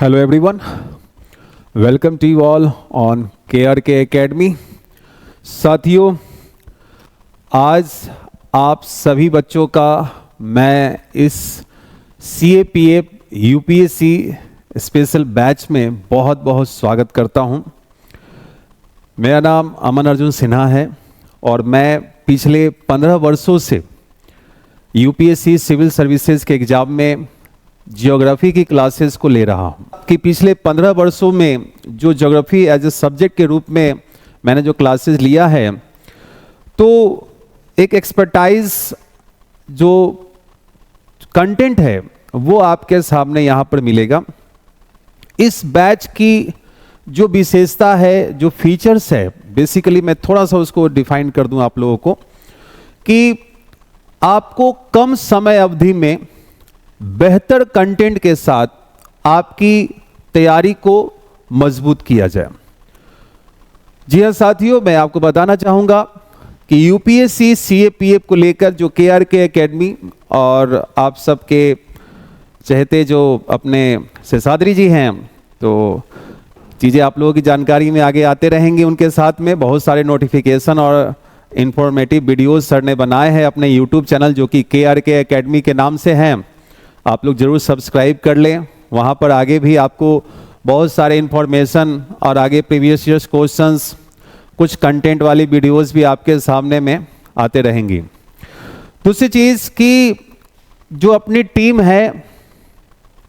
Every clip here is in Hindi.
Hello everyone, welcome to you all on KRK Academy। साथियों, आज आप सभी बच्चों का मैं इस CAPF UPSC स्पेशल बैच में बहुत बहुत स्वागत करता हूं। मेरा नाम अमन अर्जुन सिन्हा है और मैं पिछले 15 वर्षों से UPSC सिविल सर्विसेज के एग्ज़ाम में ज्योग्राफी की क्लासेस को ले रहा हूं कि पिछले 15 वर्षों में जो ज्योग्राफी एज ए सब्जेक्ट के रूप में मैंने जो क्लासेस लिया है, तो एक एक्सपर्टाइज जो कंटेंट है वो आपके सामने यहाँ पर मिलेगा। इस बैच की जो विशेषता है, जो फीचर्स है, बेसिकली मैं थोड़ा सा उसको डिफाइन कर दूं आप लोगों को कि आपको कम समय अवधि में बेहतर कंटेंट के साथ आपकी तैयारी को मजबूत किया जाए। जी हाँ साथियों, मैं आपको बताना चाहूँगा कि यूपीएससी CAPF को लेकर जो KRK एकेडमी और आप सबके चहेते जो अपने शेषाद्री जी हैं, तो चीज़ें आप लोगों की जानकारी में आगे आते रहेंगे। उनके साथ में बहुत सारे नोटिफिकेशन और इन्फॉर्मेटिव वीडियोस सर ने बनाए हैं अपने यूट्यूब चैनल जो कि KRK एकेडमी के नाम से हैं। आप लोग ज़रूर सब्सक्राइब कर लें। वहाँ पर आगे भी आपको बहुत सारे इन्फॉर्मेशन और आगे प्रीवियस ईयर्स क्वेश्चंस, कुछ कंटेंट वाली वीडियोस भी आपके सामने में आते रहेंगी। दूसरी चीज़ कि जो अपनी टीम है,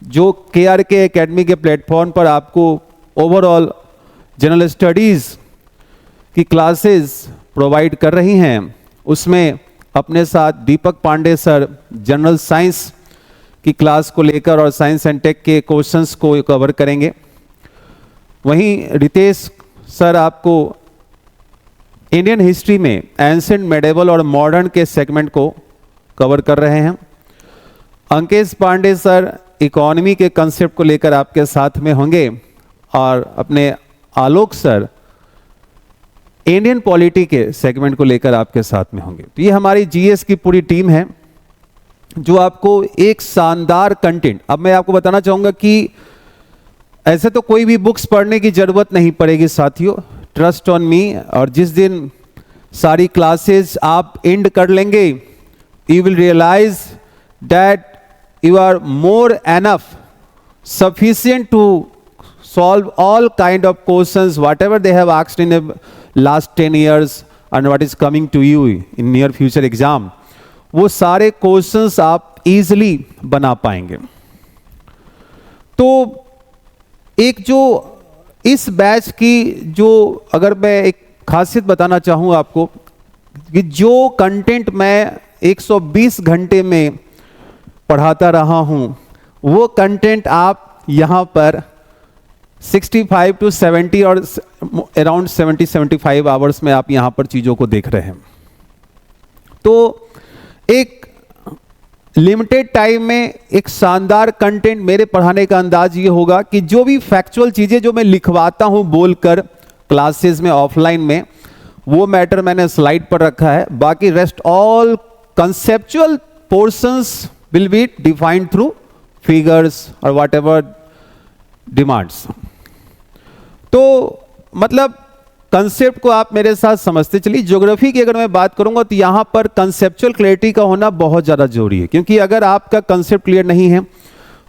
जो KRK एकेडमी के प्लेटफॉर्म पर आपको ओवरऑल जनरल स्टडीज़ की क्लासेस प्रोवाइड कर रही हैं, उसमें अपने साथ दीपक पांडे सर जनरल साइंस की क्लास को लेकर और साइंस एंड टेक के क्वेश्चंस को कवर करेंगे। वहीं रितेश सर आपको इंडियन हिस्ट्री में एंशिएंट, मेडिवल और मॉडर्न के सेगमेंट को कवर कर रहे हैं। अंकेश पांडे सर इकोनॉमी के कंसेप्ट को लेकर आपके साथ में होंगे और अपने आलोक सर इंडियन पॉलिटी के सेगमेंट को लेकर आपके साथ में होंगे। तो ये हमारी GS की पूरी टीम है जो आपको एक शानदार कंटेंट। अब मैं आपको बताना चाहूँगा कि ऐसे तो कोई भी बुक्स पढ़ने की ज़रूरत नहीं पड़ेगी साथियों, ट्रस्ट ऑन मी। और जिस दिन सारी क्लासेस आप एंड कर लेंगे, you will realise that you are more enough sufficient to solve all kind of questions whatever they have asked in the last 10 years and what is coming to you in near future exam। वो सारे क्वेश्चंस आप इजीली बना पाएंगे। तो एक जो इस बैच की जो अगर मैं एक खासियत बताना चाहूँ आपको कि जो कंटेंट मैं 120 घंटे में पढ़ाता रहा हूँ, वो कंटेंट आप यहाँ पर 65 to 70 और अराउंड 70-75 आवर्स में आप यहाँ पर चीज़ों को देख रहे हैं। तो एक लिमिटेड टाइम में एक शानदार कंटेंट, मेरे पढ़ाने का अंदाज ये होगा कि जो भी फैक्चुअल चीज़ें जो मैं लिखवाता हूँ बोलकर क्लासेस में ऑफलाइन में, वो मैटर मैंने स्लाइड पर रखा है। बाकी rest all conceptual portions will be defined through figures और व्हाट एवर डिमांड्स। तो मतलब कंसेप्ट को आप मेरे साथ समझते चलिए। ज्योग्राफी की अगर मैं बात करूंगा तो यहाँ पर कंसेप्चुअल क्लैरिटी का होना बहुत ज़्यादा जरूरी है, क्योंकि अगर आपका कंसेप्ट क्लियर नहीं है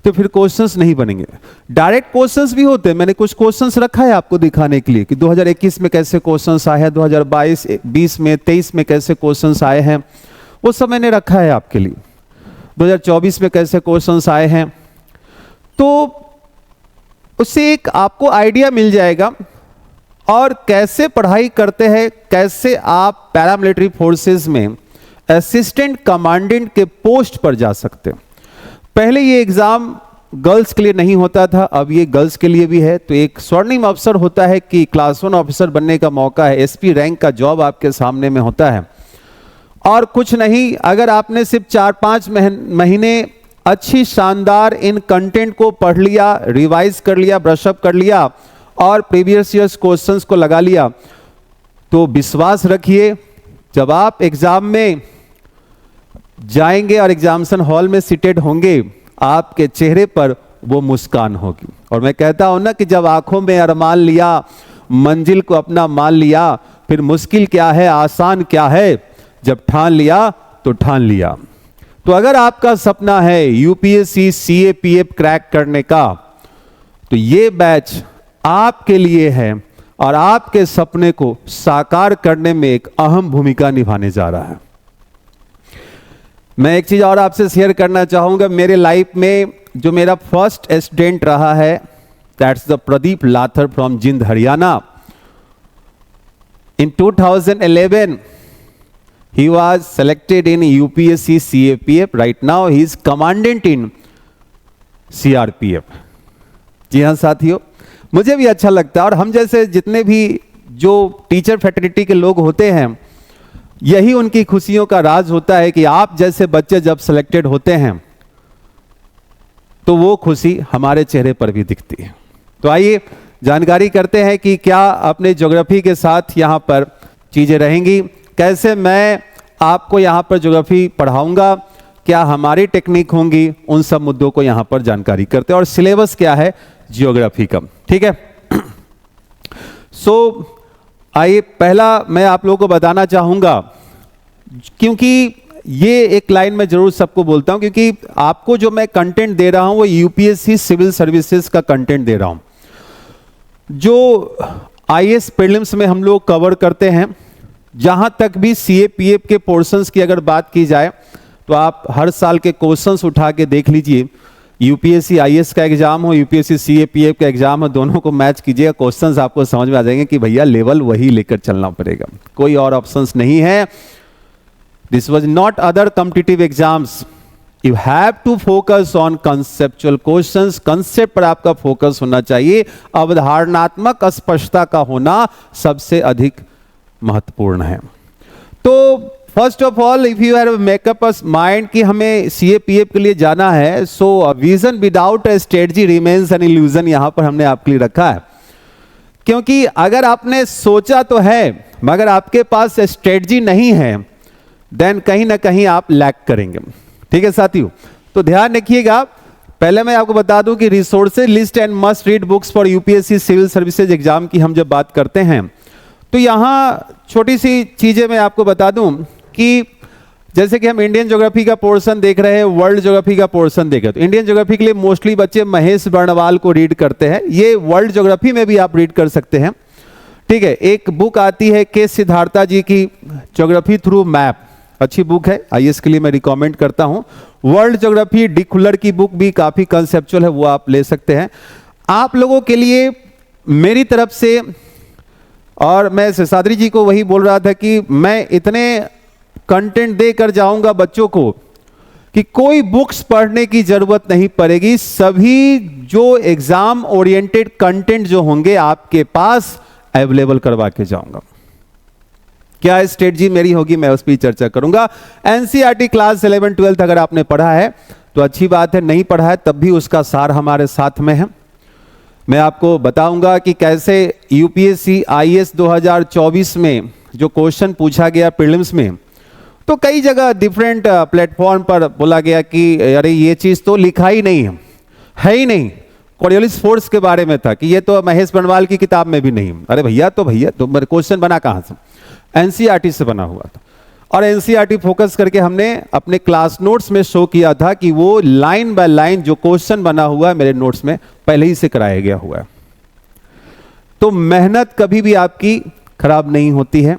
तो फिर क्वेश्चंस नहीं बनेंगे। डायरेक्ट क्वेश्चंस भी होते हैं, मैंने कुछ क्वेश्चंस रखा है आपको दिखाने के लिए कि 2021 में कैसे क्वेश्चंस आए हैं, 2022, 20 में, 23 में कैसे क्वेश्चंस आए हैं, वो सब मैंने रखा है आपके लिए। 2024 में कैसे क्वेश्चंस आए हैं, तो उससे एक आपको आइडिया मिल जाएगा और कैसे पढ़ाई करते हैं, कैसे आप पैरामिलिट्री फोर्सेस में असिस्टेंट कमांडेंट के पोस्ट पर जा सकते हैं। पहले ये एग्ज़ाम गर्ल्स के लिए नहीं होता था, अब ये गर्ल्स के लिए भी है। तो एक स्वर्णिम अवसर होता है कि क्लास 1 ऑफिसर बनने का मौका है, SP रैंक का जॉब आपके सामने में होता है। और कुछ नहीं, अगर आपने सिर्फ 4-5 महीने अच्छी शानदार इन कंटेंट को पढ़ लिया, रिवाइज कर लिया, ब्रशअप कर लिया और प्रीवियस ईयर्स क्वेश्चंस को लगा लिया, तो विश्वास रखिए जब आप एग्जाम में जाएंगे और एग्जामिनेशन हॉल में सीटेड होंगे, आपके चेहरे पर वो मुस्कान होगी। और मैं कहता हूं ना कि जब आंखों में अरमान लिया, मंजिल को अपना मान लिया, फिर मुश्किल क्या है आसान क्या है, जब ठान लिया तो ठान लिया। तो अगर आपका सपना है यूपीएससी सीएपीएफ क्रैक करने का, तो ये बैच आपके लिए है और आपके सपने को साकार करने में एक अहम भूमिका निभाने जा रहा है। मैं एक चीज और आपसे शेयर करना चाहूंगा। मेरे लाइफ में जो मेरा फर्स्ट स्टूडेंट रहा है, that's the Pradeep Lather from Jind Haryana. In 2011 he was selected in UPSC CAPF. Right now he is commandant in CRPF. जी हाँ साथियों, मुझे भी अच्छा लगता है और हम जैसे जितने भी जो टीचर फैटर्निटी के लोग होते हैं, यही उनकी खुशियों का राज होता है कि आप जैसे बच्चे जब सिलेक्टेड होते हैं तो वो खुशी हमारे चेहरे पर भी दिखती है। तो आइए जानकारी करते हैं कि क्या अपने ज्योग्राफी के साथ यहाँ पर चीज़ें रहेंगी, कैसे मैं आपको यहाँ पर ज्योग्राफी पढ़ाऊंगा, क्या हमारी टेक्निक होंगी, उन सब मुद्दों को यहाँ पर जानकारी करते हैं। और सिलेबस क्या है ज्योग्राफी का, ठीक है। सो आइए पहला मैं आप लोगों को बताना चाहूँगा, क्योंकि ये एक लाइन में जरूर सबको बोलता हूँ, क्योंकि आपको जो मैं कंटेंट दे रहा हूँ वो यूपीएससी सिविल सर्विसेज का कंटेंट दे रहा हूँ। जो आईएएस प्रीलिम्स में हम लोग कवर करते हैं, जहां तक भी सीएपीएफ के पोर्शंस की अगर बात की जाए तो आप हर साल के क्वेश्चंस उठा के देख लीजिए। यूपीएससी आईएएस का एग्जाम हो, यूपीएससी सीएपीएफ का एग्जाम हो, दोनों को मैच कीजिएगा, क्वेश्चंस आपको समझ में आ जाएंगे कि भैया लेवल वही लेकर चलना पड़ेगा, कोई और ऑप्शंस नहीं है। This was not other competitive exams. You have to focus on conceptual questions. Concept पर आपका फोकस होना चाहिए। अवधारणात्मक स्पष्टता का होना सबसे अधिक महत्वपूर्ण है। तो first of all if you have makeup a mind कि हमें सीएपीएफ के लिए जाना है, so vision without a strategy remains an illusion, यहां पर हमने आपके लिए रखा है। क्योंकि अगर आपने सोचा तो है मगर आपके पास स्ट्रेटजी नहीं है, देन कहीं ना कहीं आप लैक करेंगे, ठीक है साथियों। तो ध्यान रखिएगा। पहले मैं आपको बता दूं कि resources list and must read books for UPSC civil services exam की हम जब बात करते हैं तो यहाँ छोटी सी चीजें मैं आपको बता दूं कि जैसे कि हम इंडियन ज्योग्राफी का पोर्शन देख रहे हैं, वर्ल्ड ज्योग्राफी का पोर्शन देख रहे हैं, तो इंडियन ज्योग्राफी के लिए मोस्टली बच्चे महेश बर्णवाल को रीड करते हैं। ये वर्ल्ड ज्योग्राफी में भी आप रीड कर सकते हैं, ठीक है। एक बुक आती है के सिद्धार्था जी की, ज्योग्राफी थ्रू मैप, अच्छी बुक है, आईएएस के लिए मैं रिकमेंड करता हूं। वर्ल्ड ज्योग्राफी डी खुल्लर की बुक भी काफी कंसेप्चुअल है, वो आप ले सकते हैं। आप लोगों के लिए मेरी तरफ से, और मैं शेषाद्री जी को वही बोल रहा था कि मैं इतने कंटेंट देकर जाऊंगा बच्चों को कि कोई बुक्स पढ़ने की जरूरत नहीं पड़ेगी। सभी जो एग्जाम ओरिएंटेड कंटेंट जो होंगे आपके पास अवेलेबल करवा के जाऊंगा। क्या स्ट्रेटजी मेरी होगी मैं उस पर चर्चा करूंगा। एनसीईआरटी क्लास 11 12 अगर आपने पढ़ा है तो अच्छी बात है, नहीं पढ़ा है तब भी उसका सार हमारे साथ में है। मैं आपको बताऊंगा कि कैसे यूपीएससी आईएएस 2024 में जो क्वेश्चन पूछा गया प्रीलिम्स में, तो कई जगह डिफरेंट प्लेटफॉर्म पर बोला गया कि अरे ये चीज़ तो लिखा ही नहीं है ही नहीं। कॉरियोलिस फोर्स के बारे में था कि ये तो महेश बर्णवाल की किताब में भी नहीं। अरे भैया तो मेरे क्वेश्चन बना कहाँ से? एनसीईआरटी से बना हुआ था। और एनसीईआरटी फोकस करके हमने अपने क्लास नोट्स में शो किया था कि वो लाइन बाय लाइन जो क्वेश्चन बना हुआ है मेरे नोट्स में पहले ही से कराया गया हुआ है। तो मेहनत कभी भी आपकी खराब नहीं होती है।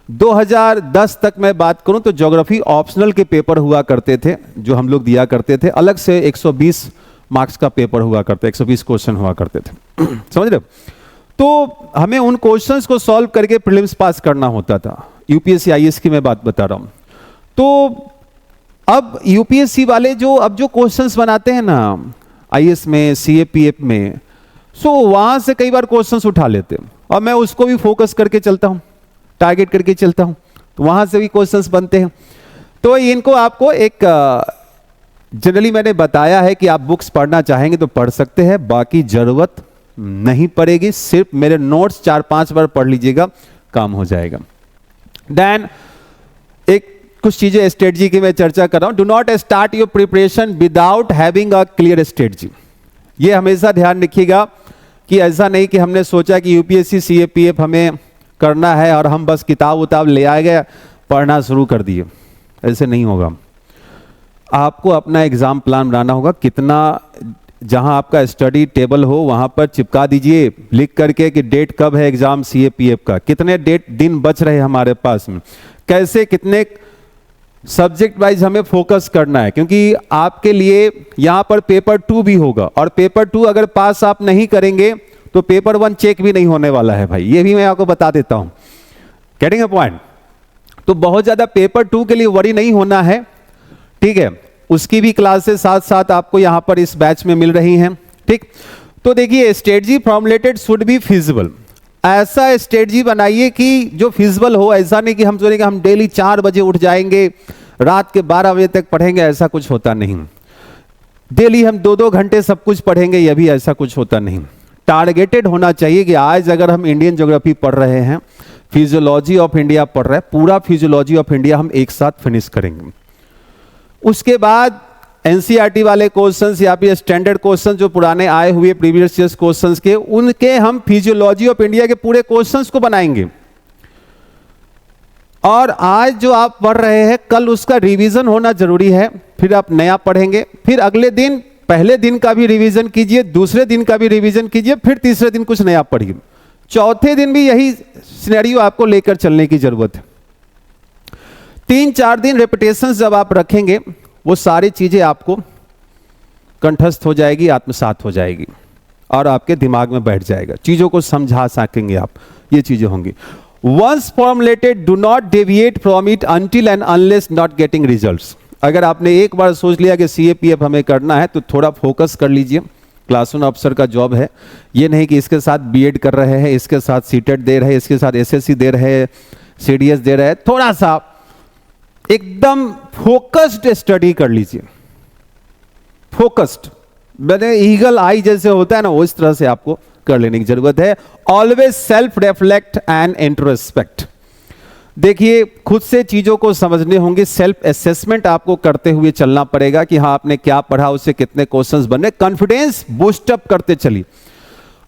2010 तक मैं बात करूं तो ज्योग्राफी ऑप्शनल के पेपर हुआ करते थे जो हम लोग दिया करते थे, अलग से 120 मार्क्स का पेपर हुआ करते, 120 क्वेश्चन हुआ करते थे समझ रहे हो? तो हमें उन क्वेश्चंस को सॉल्व करके प्रीलिम्स पास करना होता था। यूपीएससी आईएएस की मैं बात बता रहा हूं। तो अब यूपीएससी वाले जो क्वेश्चंस बनाते हैं ना आईएएस में, सीएपीएफ में, सो वहां से कई बार क्वेश्चंस उठा लेते हैं और मैं उसको भी फोकस करके चलता हूं, टारगेट करके चलता हूं, तो वहां से भी क्वेश्चंस बनते हैं। तो इनको आपको एक जनरली मैंने बताया है कि आप बुक्स पढ़ना चाहेंगे तो पढ़ सकते हैं, बाकी जरूरत नहीं पड़ेगी। सिर्फ मेरे नोट्स 4-5 बार पढ़ लीजिएगा, काम हो जाएगा। देन एक कुछ चीजें स्ट्रेटजी की मैं चर्चा कर रहा हूं। Do not start your preparation without having a clear strategy. ये हमेशा ध्यान रखिएगा कि ऐसा नहीं कि हमने सोचा कि यूपीएससी सीएपीएफ हमें करना है और हम बस किताब उताब ले आ गए, पढ़ना शुरू कर दिए। ऐसे नहीं होगा। आपको अपना एग्जाम प्लान बनाना होगा। कितना, जहां आपका स्टडी टेबल हो वहां पर चिपका दीजिए लिख करके कि डेट कब है एग्जाम सीएपीएफ का, कितने दिन बच रहे हमारे पास में, कैसे कितने सब्जेक्ट वाइज हमें फोकस करना है, क्योंकि आपके लिए यहां पर पेपर 2 भी होगा और पेपर 2 अगर पास आप नहीं करेंगे तो पेपर 1 चेक भी नहीं होने वाला है भाई, ये भी मैं आपको बता देता हूं। Getting a point? तो बहुत ज्यादा पेपर 2 के लिए वरी नहीं होना है, ठीक है। उसकी भी क्लासेस साथ साथ आपको यहां पर इस बैच में मिल रही हैं, ठीक। तो देखिए, strategy formulated should be feasible. ऐसा स्ट्रेटजी बनाइए कि जो फिजिबल हो। ऐसा नहीं कि हम सोचेंगे हम डेली 4 बजे उठ जाएंगे, रात के 12 बजे तक पढ़ेंगे, ऐसा कुछ होता नहीं। डेली हम 2-2 घंटे सब कुछ पढ़ेंगे, यह भी ऐसा कुछ होता नहीं। टारगेटेड होना चाहिए कि आज अगर हम इंडियन ज्योग्राफी पढ़ रहे हैं, फिजियोलॉजी ऑफ इंडिया पढ़ रहे हैं, पूरा फिजियोलॉजी ऑफ इंडिया हम एक साथ फिनिश करेंगे। उसके बाद एनसीईआरटी वाले क्वेश्चंस या फिर स्टैंडर्ड क्वेश्चंस जो पुराने आए हुए प्रीवियस ईयर्स क्वेश्चंस के, उनके हम फिजियोलॉजी ऑफ इंडिया के पूरे क्वेश्चंस को बनाएंगे। और आज जो आप पढ़ रहे हैं कल उसका रिवीजन होना जरूरी है। फिर आप नया पढ़ेंगे, फिर अगले दिन पहले दिन का भी रिवीजन कीजिए, दूसरे दिन का भी रिवीजन कीजिए, फिर तीसरे दिन कुछ नया पढ़िए, चौथे दिन भी यही सिनेरियो आपको लेकर चलने की जरूरत है। 3-4 दिन रेपिटेशंस जब आप रखेंगे, वो सारी चीजें आपको कंठस्थ हो जाएगी, आत्मसात हो जाएगी और आपके दिमाग में बैठ जाएगा, चीजों को समझा सकेंगे आप, ये चीजें होंगी। Once formulated, do not deviate from it until and unless not getting results. अगर आपने एक बार सोच लिया कि सीएपीएफ हमें करना है तो थोड़ा फोकस कर लीजिए। क्लास 1 ऑफिसर का जॉब है, ये नहीं कि इसके साथ बीएड कर रहे हैं, इसके साथ सीटेट दे रहे हैं, इसके साथ एसएससी दे रहे हैं, सीडीएस दे रहे हैं। थोड़ा सा एकदम फोकस्ड स्टडी कर लीजिए। फोकस्ड मैंने ईगल आई जैसे होता है ना, उस तरह से आपको कर लेने की जरूरत है। Always self reflect and introspect. देखिए, खुद से चीजों को समझने होंगे, सेल्फ असेसमेंट आपको करते हुए चलना पड़ेगा कि हाँ आपने क्या पढ़ा, उससे कितने क्वेश्चंस बने। कॉन्फिडेंस बूस्ट अप करते चलिए।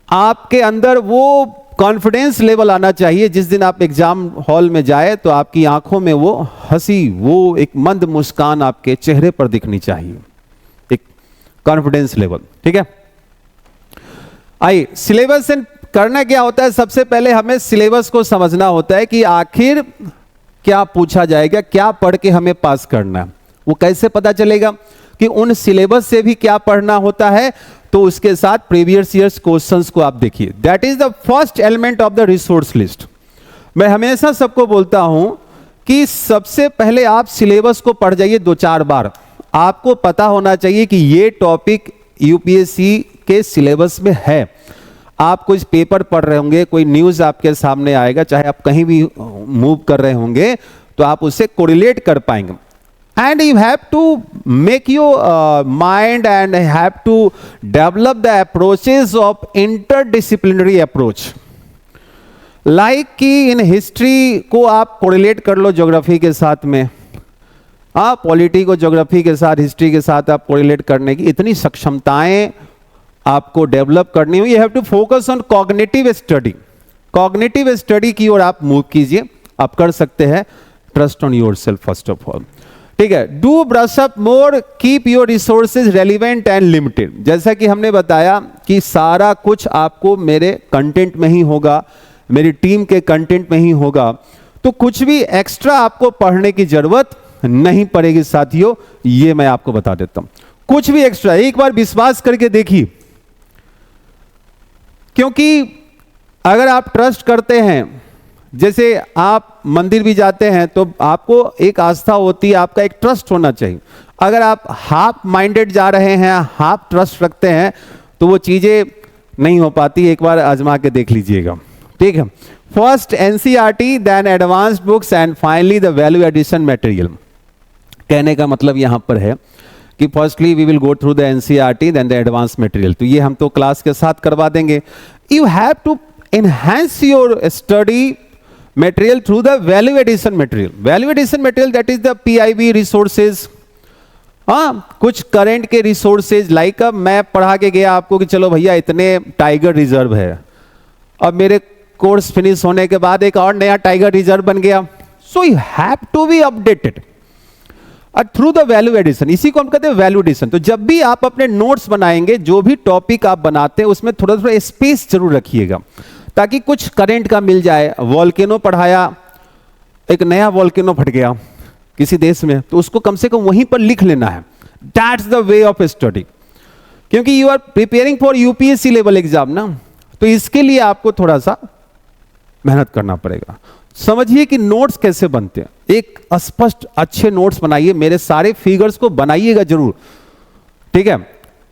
आपके अंदर वो कॉन्फिडेंस लेवल आना चाहिए, जिस दिन आप एग्जाम हॉल में जाए तो आपकी आंखों में वो हंसी, वो एक मंद मुस्कान आपके चेहरे पर दिखनी चाहिए, एक कॉन्फिडेंस लेवल, ठीक है। आइए, सिलेबस करना क्या होता है। सबसे पहले हमें सिलेबस को समझना होता है कि आखिर क्या पूछा जाएगा, क्या पढ़ के हमें पास करना है। वो कैसे पता चलेगा कि उन सिलेबस से भी क्या पढ़ना होता है, तो उसके साथ प्रीवियस ईयर्स क्वेश्चंस को आप देखिए। That is the first element of the resource list. मैं हमेशा सबको बोलता हूं कि सबसे पहले आप सिलेबस को पढ़ जाइए 2-4 बार। आपको पता होना चाहिए कि ये टॉपिक यूपीएससी के सिलेबस में है। आप कुछ पेपर पढ़ रहे होंगे, कोई न्यूज आपके सामने आएगा, चाहे आप कहीं भी मूव कर रहे होंगे, तो आप उससे कोरिलेट कर पाएंगे। And you have to make your mind and have to develop the approaches of interdisciplinary approach. Like कि in history को आप कोरिलेट कर लो ज्योग्राफी के साथ में, आप पॉलिटी को ज्योग्राफी के साथ, हिस्ट्री के साथ आप कोरिलेट करने की इतनी सक्षमताएं आपको डेवलप करनी हो। You have to focus on cognitive study. Cognitive study की ओर आप मूव कीजिए, आप कर सकते हैं। Trust on yourself first of all, ठीक है। Do brush up more, keep your resources relevant and limited. जैसा कि हमने बताया कि सारा कुछ आपको मेरे कंटेंट में ही होगा, मेरी टीम के कंटेंट में ही होगा, तो कुछ भी एक्स्ट्रा आपको पढ़ने की जरूरत नहीं पड़ेगी साथियों, ये मैं आपको बता देता हूं। कुछ भी एक्स्ट्रा एक बार विश्वास करके देखिए, क्योंकि अगर आप ट्रस्ट करते हैं, जैसे आप मंदिर भी जाते हैं तो आपको एक आस्था होती है, आपका एक ट्रस्ट होना चाहिए। अगर आप हाफ माइंडेड जा रहे हैं, हाफ ट्रस्ट रखते हैं, तो वो चीजें नहीं हो पाती। एक बार आजमा के देख लीजिएगा, ठीक है। First NCERT, then advanced books and finally the value addition material. कहने का मतलब यहां पर है कि firstly we will go through the NCERT then the advance material. तो ये हम तो क्लास के साथ करवा देंगे। You have to enhance your study material through the value addition material. Value addition material, that is the PIB resources, हाँ, कुछ करंट के रिसोर्सेज लाइक अब मैं पढ़ा के गया आपको कि चलो भैया इतने टाइगर रिजर्व है, अब मेरे कोर्स फिनिश होने के बाद एक और नया टाइगर रिजर्व बन गया। So you have to be updated through the value addition, इसी को हम कहते हैं वैल्यू एडिशन। तो जब भी आप अपने नोट्स बनाएंगे, जो भी टॉपिक आप बनाते हैं उसमें थोड़ा थोड़ा स्पेस जरूर रखिएगा, ताकि कुछ करंट का मिल जाए। वॉल्केनो पढ़ाया, एक नया वॉल्केनो फट गया किसी देश में, तो उसको कम से कम वहीं पर लिख लेना है। That's the way of study, क्योंकि you are preparing for UPSC level exam ना, तो इसके लिए आपको थोड़ा सा मेहनत करना पड़ेगा। समझिए कि नोट्स कैसे बनते हैं, एक स्पष्ट अच्छे नोट्स बनाइए, मेरे सारे फिगर्स को बनाइएगा जरूर, ठीक है।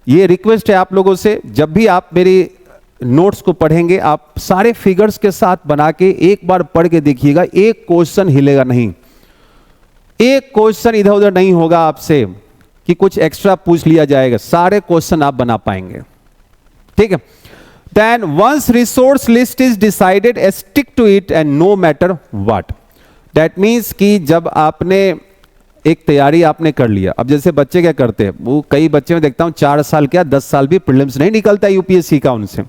ये रिक्वेस्ट है आप लोगों से, जब भी आप मेरी नोट्स को पढ़ेंगे आप सारे फिगर्स के साथ बना के एक बार पढ़ के देखिएगा, एक क्वेश्चन हिलेगा नहीं, एक क्वेश्चन इधर उधर नहीं होगा आपसे कि कुछ एक्स्ट्रा पूछ लिया जाएगा, सारे क्वेश्चन आप बना पाएंगे, ठीक है। Then once resource list is decided, stick to it and no matter what. That means कि जब आपने एक तैयारी आपने कर लिया, अब जैसे बच्चे क्या करते हैं, वो कई बच्चे में देखता हूँ 4 साल क्या 10 साल भी प्रीलिम्स नहीं निकलता यूपीएससी का उनसे,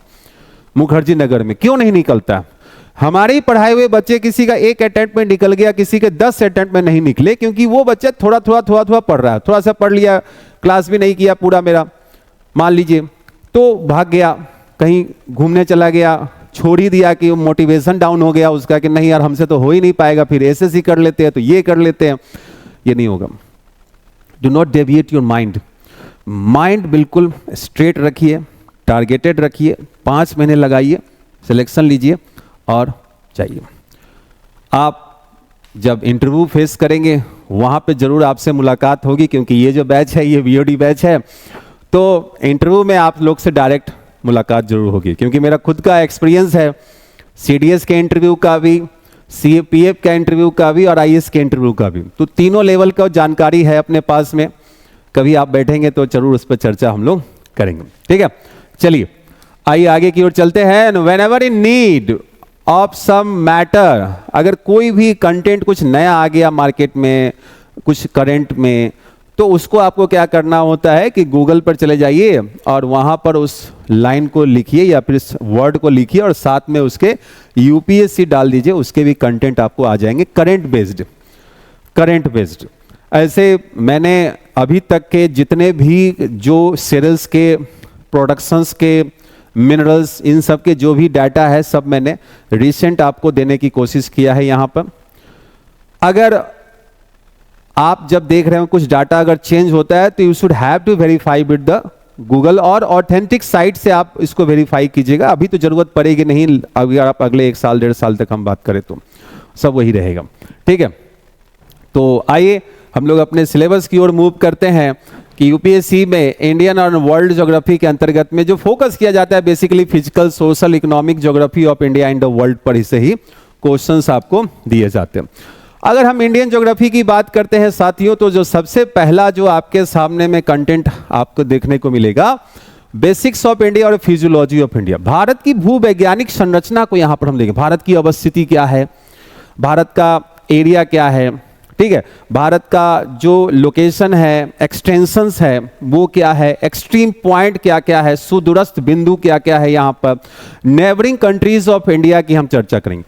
मुखर्जी नगर में क्यों नहीं निकलता। हमारे ही पढ़ाए हुए बच्चे किसी का एक अटेम्प्ट में निकल गया, किसी के 10 अटेम्प्ट में नहीं निकले, क्योंकि वो बच्चा थोड़ा थोड़ा पढ़ रहा है, थोड़ा सा पढ़ लिया, क्लास भी नहीं किया पूरा मेरा मान लीजिए, तो भाग गया कहीं घूमने चला गया, छोड़ ही दिया कि मोटिवेशन डाउन हो गया उसका कि नहीं यार हमसे तो हो ही नहीं पाएगा, फिर एसएससी कर लेते हैं तो ये कर लेते हैं, ये नहीं होगा। Do not deviate your mind, mind बिल्कुल स्ट्रेट रखिए, टारगेटेड रखिए, 5 महीने लगाइए, सिलेक्शन लीजिए और जाइए। आप जब इंटरव्यू फेस करेंगे वहाँ पे जरूर आपसे मुलाकात होगी, क्योंकि ये जो बैच है ये वीओडी बैच है, तो इंटरव्यू में आप लोग से डायरेक्ट मुलाकात जरूर होगी, क्योंकि मेरा खुद का एक्सपीरियंस है सीडीएस के इंटरव्यू का भी, सीपीएफ का इंटरव्यू का भी और आईएएस के इंटरव्यू का भी, तो तीनों लेवल का जानकारी है अपने पास में। कभी आप बैठेंगे तो जरूर उस पर चर्चा हम लोग करेंगे, ठीक है। चलिए आइए आगे की ओर चलते हैं। Whenever in need of some matter, अगर कोई भी कंटेंट कुछ नया आ गया मार्केट में, कुछ करंट में, तो उसको आपको क्या करना होता है कि गूगल पर चले जाइए और वहाँ पर उस लाइन को लिखिए या फिर इस वर्ड को लिखिए और साथ में उसके यूपीएससी डाल दीजिए, उसके भी कंटेंट आपको आ जाएंगे करंट बेस्ड। ऐसे मैंने अभी तक के जितने भी जो सीरियल्स के, प्रोडक्शंस के, मिनरल्स, इन सब के जो भी डाटा है सब मैंने रिसेंट आपको देने की कोशिश किया है यहाँ पर। अगर आप जब देख रहे हो कुछ डाटा अगर चेंज होता है तो you should have to verify with the Google, और ऑथेंटिक साइट से आप इसको वेरीफाई कीजिएगा। अभी तो जरूरत पड़ेगी नहीं, अगर आप अगले 1 साल 1.5 साल तक हम बात करें तो सब वही रहेगा, ठीक है। तो आइए हम लोग अपने सिलेबस की ओर मूव करते हैं कि यूपीएससी में इंडियन और वर्ल्ड ज्योग्राफी के अंतर्गत में जो फोकस किया जाता है basically physical, social, economic geography of India and the world पर से ही क्वेश्चंस आपको दिए जाते हैं। अगर हम इंडियन ज्योग्राफी की बात करते हैं साथियों, तो जो सबसे पहला जो आपके सामने में कंटेंट आपको देखने को मिलेगा, बेसिक्स ऑफ इंडिया और फिजियोलॉजी ऑफ इंडिया। भारत की भूवैज्ञानिक संरचना को यहां पर हम देखें, भारत की अवस्थिति क्या है, भारत का एरिया क्या है, ठीक है, भारत का जो लोकेशन है, एक्सटेंशंस है वो क्या है, एक्सट्रीम पॉइंट क्या क्या है, सुदूरस्थ बिंदु क्या क्या है, यहाँ पर नेबरिंग कंट्रीज ऑफ इंडिया की हम चर्चा करेंगे।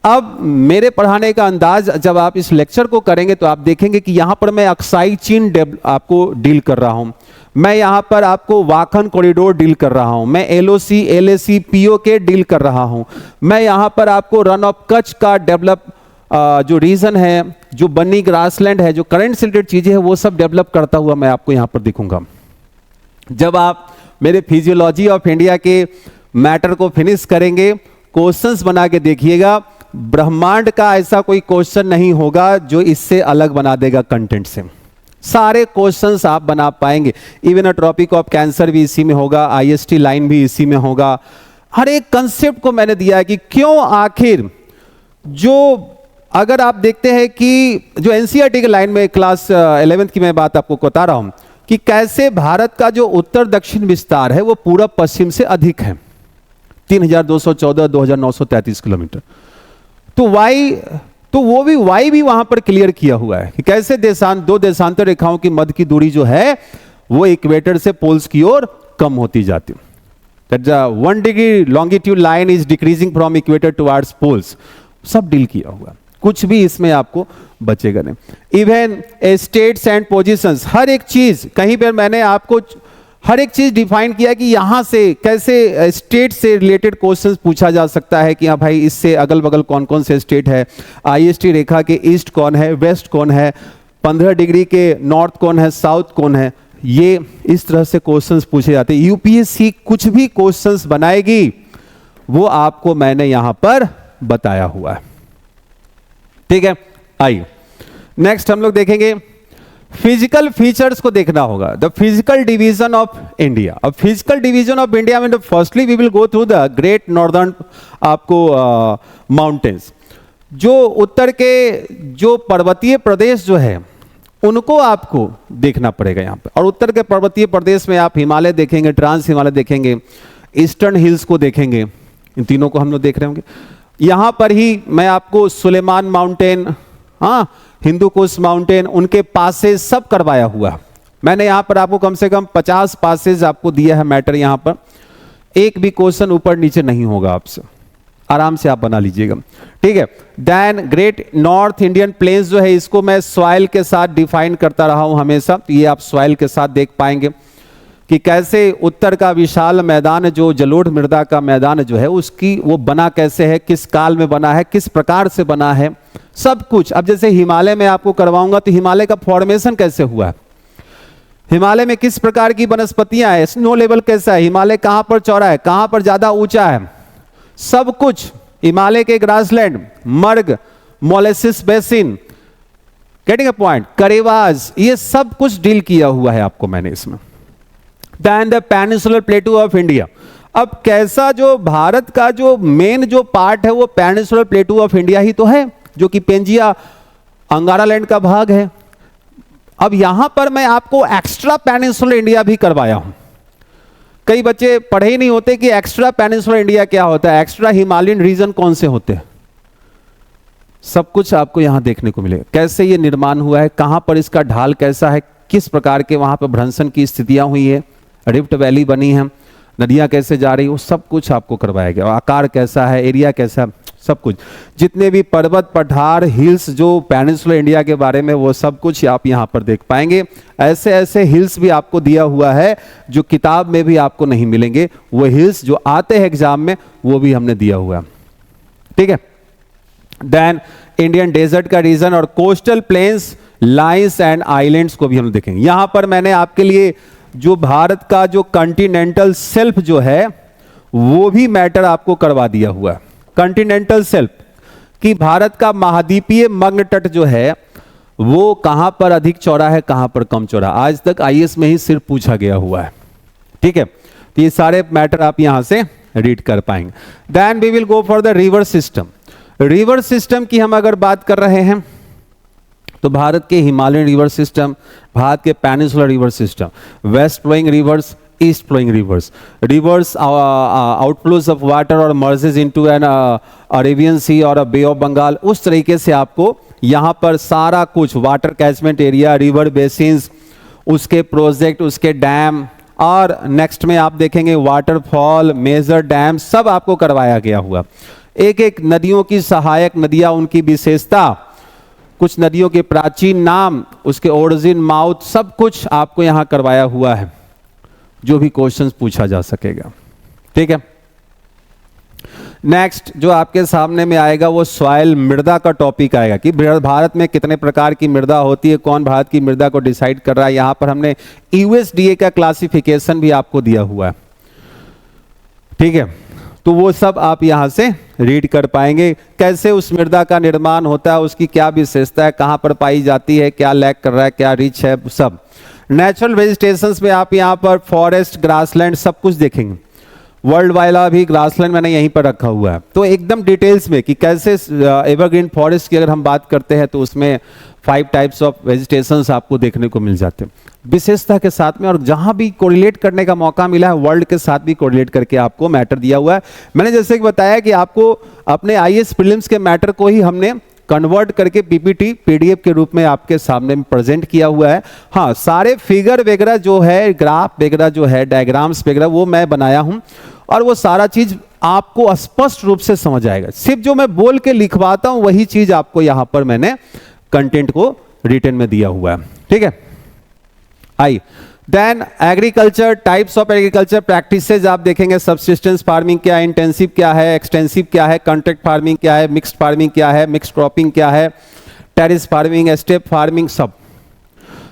अब मेरे पढ़ाने का अंदाज जब आप इस लेक्चर को करेंगे तो आप देखेंगे कि यहाँ पर मैं अक्साई चीन आपको डील कर रहा हूँ, मैं यहाँ पर आपको वाखन कॉरिडोर डील कर रहा हूँ, मैं एलओसी, एलएसी, पीओके डील कर रहा हूँ, मैं यहाँ पर आपको रन ऑफ कच्छ का डेवलप जो रीजन है, जो बन्नी ग्रासलैंड है, जो करंट से रिलेटेड चीजें हैं वो सब डेवलप करता हुआ मैं आपको यहाँ पर दिखूंगा। जब आप मेरे फिजियोलॉजी ऑफ इंडिया के मैटर को फिनिश करेंगे, क्वेश्चंस बना के देखिएगा, ब्रह्मांड का ऐसा कोई क्वेश्चन नहीं होगा जो इससे अलग बना देगा कंटेंट से, सारे क्वेश्चंस आप बना पाएंगे। Even a topic of cancer भी इसी में होगा, आईएसटी लाइन भी इसी में होगा। हर एक कंसेप्ट को मैंने दिया है कि क्यों आखिर जो, अगर आप देखते हैं कि जो एनसीईआरटी के लाइन में क्लास 11th की मैं बात आपको बता रहा हूं कि कैसे भारत का जो उत्तर दक्षिण विस्तार है वो पूरब पश्चिम से अधिक है, 3214 2933 किलोमीटर। तो वाई तो वो भी वाई भी वहां पर क्लियर किया हुआ है कि कैसे दो देशांतर रेखाओं की मध्य की दूरी जो है वो इक्वेटर से पोल्स की ओर कम होती जाती है। That the 1 degree longitude line is decreasing from equator towards poles, सब डील किया हुआ, कुछ भी इसमें आपको बचेगा नहीं। इवन स्टेट्स एंड पोजीशंस, हर एक चीज, कहीं पर मैंने आपको हर एक चीज डिफाइन किया कि यहां से कैसे स्टेट से रिलेटेड क्वेश्चंस पूछा जा सकता है कि हाँ भाई इससे अगल बगल कौन कौन से स्टेट है, आईएसटी रेखा के ईस्ट कौन है, वेस्ट कौन है, 15 डिग्री के नॉर्थ कौन है, साउथ कौन है, ये इस तरह से क्वेश्चंस पूछे जाते हैं। यूपीएससी कुछ भी क्वेश्चंस बनाएगी वो आपको मैंने यहां पर बताया हुआ है, ठीक है। आइए नेक्स्ट हम लोग देखेंगे फिजिकल फीचर्स को देखना होगा, the physical division of India. अब फिजिकल डिवीजन ऑफ इंडिया में firstly we will go through the great northern आपको माउंटेन्स, जो उत्तर के जो पर्वतीय प्रदेश जो है उनको आपको देखना पड़ेगा यहाँ पे। और उत्तर के पर्वतीय प्रदेश में आप हिमालय देखेंगे, ट्रांस हिमालय देखेंगे, ईस्टर्न हिल्स को देखेंगे, इन तीनों को हम लोग देख रहे होंगे। यहाँ पर ही मैं आपको सुलेमान माउंटेन, हाँ हिंदू कुश माउंटेन, उनके पासेज सब करवाया हुआ। मैंने यहाँ पर आपको कम से कम 50 पासेज आपको दिया है मैटर, यहाँ पर एक भी क्वेश्चन ऊपर नीचे नहीं होगा आपसे, आराम से आप बना लीजिएगा, ठीक है। Then great north Indian plains जो है इसको मैं सॉइल के साथ डिफाइन करता रहा हूं हमेशा, तो ये आप सॉइल के साथ देख पाएंगे कि कैसे उत्तर का विशाल मैदान जो जलोढ़ मृदा का मैदान जो है उसकी वो बना कैसे है, किस काल में बना है, किस प्रकार से बना है, सब कुछ। अब जैसे हिमालय में आपको करवाऊंगा तो हिमालय का फॉर्मेशन कैसे हुआ है, हिमालय में किस प्रकार की वनस्पतियां है, स्नो लेवल कैसा है, हिमालय कहां पर चौड़ा है, कहां पर ज्यादा ऊंचा है, सब कुछ। हिमालय के ग्रासलैंड, मर्ग, molasses basin, getting a point, करेवाज, ये सब कुछ डील किया हुआ है आपको मैंने इसमें। Then the peninsular plateau of India, अब कैसा जो भारत का जो मेन जो पार्ट है वो पेनिनसुलर प्लेटू ऑफ इंडिया ही तो है, जो कि पेंजिया अंगारा लैंड का भाग है। अब यहां पर मैं आपको एक्स्ट्रा पेनिनसुलर इंडिया भी करवाया हूं। कई बच्चे पढ़े ही नहीं होते कि एक्स्ट्रा पेनिनसुलर इंडिया क्या होता है, एक्स्ट्रा हिमालयन रीजन कौन से होते हैं, सब कुछ आपको यहां देखने को मिलेगा। कैसे ये निर्माण हुआ है, कहां पर इसका ढाल कैसा है, किस प्रकार के वहां पर भ्रंशन की स्थितियां हुई है, रिफ्ट वैली बनी है, नदियां कैसे जा रही है, वो सब कुछ आपको करवाया गया। आकार कैसा है, एरिया कैसा, सब कुछ, जितने भी पर्वत पठार हिल्स जो पेनिनसुलर इंडिया के बारे में वो सब कुछ आप यहाँ पर देख पाएंगे। ऐसे ऐसे हिल्स भी आपको दिया हुआ है जो किताब में भी आपको नहीं मिलेंगे, वो हिल्स जो आते हैं एग्जाम में वो भी हमने दिया हुआ है, ठीक है। देन इंडियन डेजर्ट का रीजन और coastal planes, lines and islands को भी हम देखेंगे। यहां पर मैंने आपके लिए जो भारत का जो कॉन्टिनेंटल शेल्फ जो है वो भी मैटर आपको करवा दिया हुआ है। कॉन्टिनेंटल शेल्फ कि भारत का महाद्वीपीय मग्न तट जो है वो कहां पर अधिक चौड़ा है, कहां पर कम चौड़ा, आज तक आईएएस में ही सिर्फ पूछा गया हुआ है, ठीक है। तो ये सारे मैटर आप यहां से रीड कर पाएंगे। Then we will go for the river system. River system की हम अगर बात कर रहे हैं तो भारत के हिमालयन रिवर सिस्टम, भारत के peninsular river system, west flowing rivers, east flowing rivers, rivers outflows of water और merges into an Arabian sea और अ बे ऑफ बंगाल, उस तरीके से आपको यहाँ पर सारा कुछ water catchment area, river basins, उसके प्रोजेक्ट, उसके डैम, और नेक्स्ट में आप देखेंगे वाटरफॉल, मेजर डैम, सब आपको करवाया गया हुआ। एक एक नदियों की सहायक नदियां, उनकी विशेषता, कुछ नदियों के प्राचीन नाम, उसके ओरिजिन, माउथ, सब कुछ आपको यहां करवाया हुआ है जो भी क्वेश्चंस पूछा जा सकेगा, ठीक है। नेक्स्ट जो आपके सामने में आएगा वो सॉइल, मृदा का टॉपिक आएगा कि भारत में कितने प्रकार की मृदा होती है, कौन भारत की मृदा को डिसाइड कर रहा है। यहां पर हमने यूएसडीए का क्लासिफिकेशन भी आपको दिया हुआ है, ठीक है। तो वो सब आप यहां से रीड कर पाएंगे, कैसे उस मृदा का निर्माण होता है, उसकी क्या विशेषता है, कहां पर पाई जाती है, क्या लैक कर रहा है, क्या रिच है, सब। नेचुरल वेजिटेशंस में आप यहां पर फॉरेस्ट, ग्रासलैंड, सब कुछ देखेंगे। वर्ल्ड वाइला भी ग्रासलैंड मैंने यहीं पर रखा हुआ है, तो एकदम डिटेल्स में कि कैसे एवरग्रीन फॉरेस्ट की अगर हम बात करते हैं तो उसमें 5 टाइप्स ऑफ वेजिटेशंस आपको देखने को मिल जाते हैं विशेषता के साथ में। और जहां भी कोरिलेट करने का मौका मिला है वर्ल्ड के साथ भी कोरिलेट करके आपको मैटर दिया हुआ है। मैंने जैसे कि बताया कि आपको अपने आईएएस प्रीलिम्स के मैटर को ही हमने कन्वर्ट करके पीपीटी पीडीएफ के रूप में आपके सामने में प्रेजेंट किया हुआ है। हाँ, सारे फिगर वगैरह जो है, ग्राफ वगैरह जो है, डायग्राम्स वगैरह वो मैं बनाया हूँ और वो सारा चीज आपको स्पष्ट रूप से समझ आएगा। सिर्फ जो मैं बोल के लिखवाता हूँ वही चीज आपको यहाँ पर मैंने कंटेंट को रिटन में दिया हुआ है। ठीक है, I then agriculture, types of agriculture practices आप देखेंगे। सबसिस्टेंस फार्मिंग क्या है, इंटेंसिव क्या है, एक्सटेंसिव क्या है, कॉन्ट्रैक्ट फार्मिंग क्या है, मिक्स्ड फार्मिंग क्या है, मिक्स्ड क्रॉपिंग क्या है, टेरेस फार्मिंग, स्टेप फार्मिंग, सब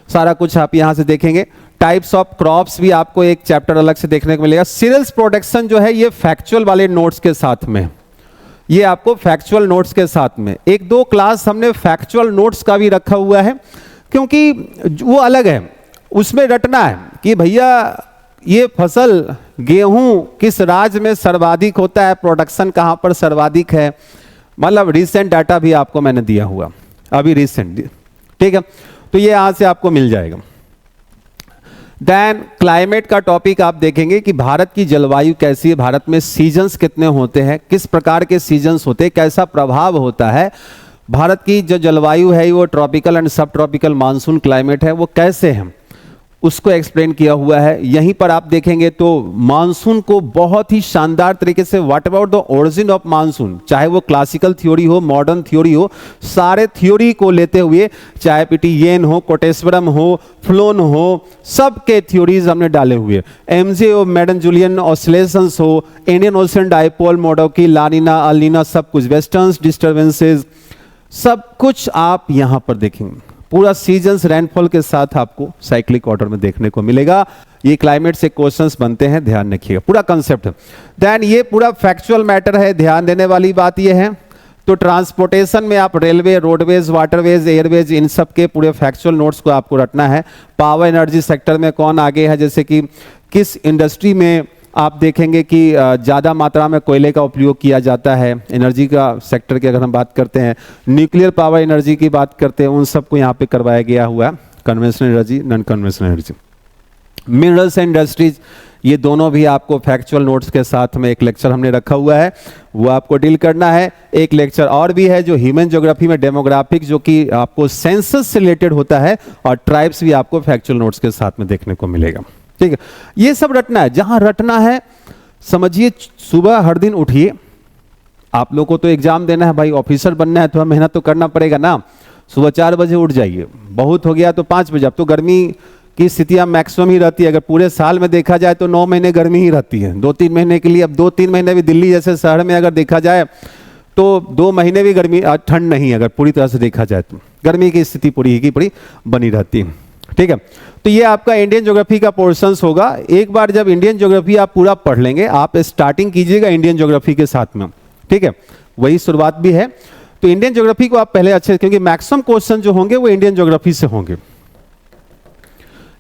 सारा कुछ आप यहां से देखेंगे। टाइप्स ऑफ क्रॉप्स भी आपको एक चैप्टर अलग से देखने को मिलेगा। सीरियल्स प्रोडक्शन जो है ये फैक्चुअल वाले नोट्स के साथ में, ये आपको फैक्चुअल नोट्स के साथ में, एक दो क्लास हमने फैक्चुअल नोट्स का भी रखा हुआ है क्योंकि वो अलग है, उसमें रटना है कि भैया ये फसल गेहूं किस राज्य में सर्वाधिक होता है, प्रोडक्शन कहां पर सर्वाधिक है, मतलब रिसेंट डाटा भी आपको मैंने दिया हुआ अभी रिसेंट। ठीक है, तो ये यहां से आपको मिल जाएगा। देन क्लाइमेट का टॉपिक आप देखेंगे कि भारत की जलवायु कैसी है, भारत में सीजन्स कितने होते हैं, किस प्रकार के सीजन्स होते हैं, कैसा प्रभाव होता है, भारत की जो जलवायु है वो ट्रॉपिकल एंड सब ट्रॉपिकल मानसून क्लाइमेट है वो कैसे है, उसको एक्सप्लेन किया हुआ है। यहीं पर आप देखेंगे तो मानसून को बहुत ही शानदार तरीके से, what about the origin of monsoon, चाहे वो क्लासिकल थ्योरी हो, मॉडर्न थ्योरी हो, सारे थ्योरी को लेते हुए, चाहे पिटियेन हो, कोटेश्वरम हो, फ्लोन हो, सबके थ्योरीज हमने डाले हुए। एमजे हो, मैडन जूलियन ऑसिलेशंस हो, इंडियन ओशन डाइपोल मॉडल की, लानिना अलिना, सब कुछ, वेस्टर्न डिस्टर्बेंसेस, सब कुछ आप यहां पर देखेंगे। पूरा सीजन्स रेनफॉल के साथ आपको साइक्लिक ऑर्डर में देखने को मिलेगा। ये क्लाइमेट से क्वेश्चंस बनते हैं, ध्यान रखिएगा, पूरा कंसेप्ट। देन ये पूरा फैक्चुअल मैटर है, ध्यान देने वाली बात ये है। तो ट्रांसपोर्टेशन में आप रेलवे, रोडवेज, वाटरवेज, एयरवेज, इन सब के पूरे फैक्चुअल नोट्स को आपको रटना है। पावर एनर्जी सेक्टर में कौन आगे है, जैसे कि किस इंडस्ट्री में आप देखेंगे कि ज़्यादा मात्रा में कोयले का उपयोग किया जाता है। एनर्जी का सेक्टर की अगर हम बात करते हैं, न्यूक्लियर पावर एनर्जी की बात करते हैं, उन सबको यहाँ पे करवाया गया हुआ है। Conventional energy, non conventional energy, minerals and industries, ये दोनों भी आपको फैक्चुअल नोट्स के साथ में एक लेक्चर हमने रखा हुआ है, वो आपको डील करना है। एक लेक्चर और भी है जो ह्यूमन ज्योग्राफी में डेमोग्राफिक, जो कि आपको सेंसस से रिलेटेड होता है, और ट्राइब्स भी आपको फैक्चुअल नोट्स के साथ में देखने को मिलेगा। ठीक है, ये सब रटना है। जहां रटना है समझिए, सुबह हर दिन उठिए, आप लोगों को तो एग्जाम देना है भाई, ऑफिसर बनना है तो मेहनत तो करना पड़ेगा ना। सुबह 4 बजे उठ जाइए, बहुत हो गया तो 5 बजे। अब तो गर्मी की स्थितियां मैक्सिमम ही रहती है, अगर पूरे साल में देखा जाए तो 9 महीने गर्मी ही रहती है, 2-3 महीने के लिए। अब 2-3 महीने भी दिल्ली जैसे शहर में अगर देखा जाए तो 2 महीने भी गर्मी, ठंड नहीं, अगर पूरी तरह से देखा जाए तो गर्मी की स्थिति पूरी की पूरी बनी रहती है। ठीक है, तो ये आपका इंडियन ज्योग्राफी का पोर्शंस होगा। एक बार जब इंडियन ज्योग्राफी आप पूरा पढ़ लेंगे, आप स्टार्टिंग कीजिएगा इंडियन ज्योग्राफी के साथ में। ठीक है, वही शुरुआत भी है। तो इंडियन ज्योग्राफी को आप पहले अच्छे, क्योंकि मैक्सिमम क्वेश्चन जो होंगे वो इंडियन ज्योग्राफी से होंगे,